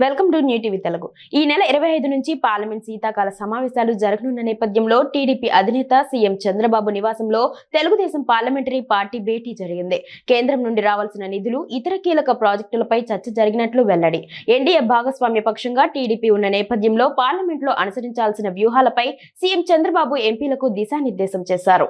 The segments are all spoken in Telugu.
Welcome to new TV Telugu. ఈ నెల 25 నుంచి పార్లమెంట్ శీతాకాల సమావేశాలు జరగనున్న నేపథ్యంలో టీడీపీ అధినేత సీఎం చంద్రబాబు నివాసంలో తెలుగుదేశం పార్లమెంటరీ పార్టీ భేటీ జరిగింది. కేంద్రం నుండి రావాల్సిన నిధులు, ఇతర కీలక ప్రాజెక్టులపై చర్చ జరిగినట్లు వెల్లడి. ఎన్డీఏ భాగస్వామ్య పక్షంగా టీడీపీ ఉన్న నేపథ్యంలో పార్లమెంట్లో అనుసరించాల్సిన వ్యూహాలపై సీఎం చంద్రబాబు ఎంపీలకు దిశానిర్దేశం చేశారు.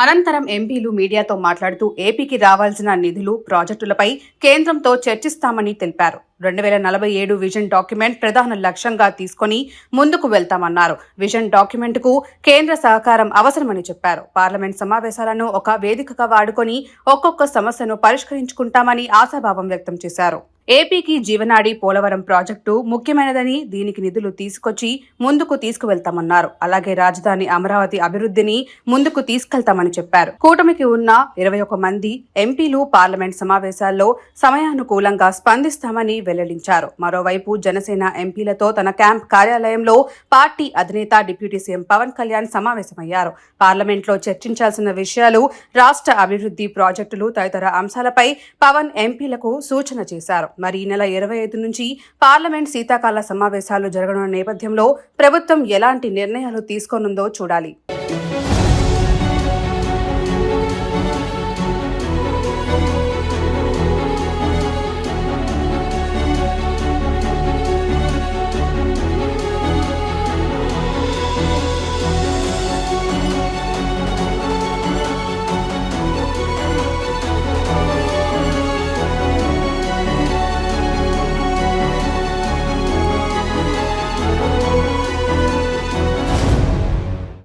అనంతరం ఎంపీలు మీడియాతో మాట్లాడుతూ ఏపీకి రావాల్సిన నిధులు, ప్రాజెక్టులపై కేంద్రంతో చర్చిస్తామని తెలిపారు. 2047 విజన్ డాక్యుమెంట్ ప్రధాన లక్ష్యంగా తీసుకుని ముందుకు వెళ్తామన్నారు. విజన్ డాక్యుమెంట్ కు కేంద్ర సహకారం అవసరమని చెప్పారు. పార్లమెంట్ సమావేశాలను ఒక వేదికగా వాడుకొని ఒక్కొక్క సమస్యను పరిష్కరించుకుంటామని ఆశాభావం వ్యక్తం చేశారు. ఏపీకి జీవనాడి పోలవరం ప్రాజెక్టు ముఖ్యమైనదని, దీనికి నిధులు తీసుకొచ్చి ముందుకు తీసుకువెళ్తామన్నారు. అలాగే రాజధాని అమరావతి అభివృద్ధిని ముందుకు తీసుకెళ్తామని చెప్పారు. కూటమికి ఉన్న 21 మంది ఎంపీలు పార్లమెంట్ సమావేశాల్లో సమయానుకూలంగా స్పందిస్తామని వెల్లడించారు. మరోవైపు జనసేన ఎంపీలతో తన క్యాంప్ కార్యాలయంలో పార్టీ అధినేత డిప్యూటీ సీఎం పవన్ కళ్యాణ్ సమావేశమయ్యారు. పార్లమెంట్లో చర్చించాల్సిన విషయాలు, రాష్ట్ర అభివృద్ధి ప్రాజెక్టులు తదితర అంశాలపై పవన్ ఎంపీలకు సూచన చేశారు. మరి ఈ నెల 25 నుంచి పార్లమెంట్ శీతాకాల సమావేశాలు జరగనున్న నేపథ్యంలో ప్రభుత్వం ఎలాంటి నిర్ణయాలు తీసుకోనుందో చూడాలి.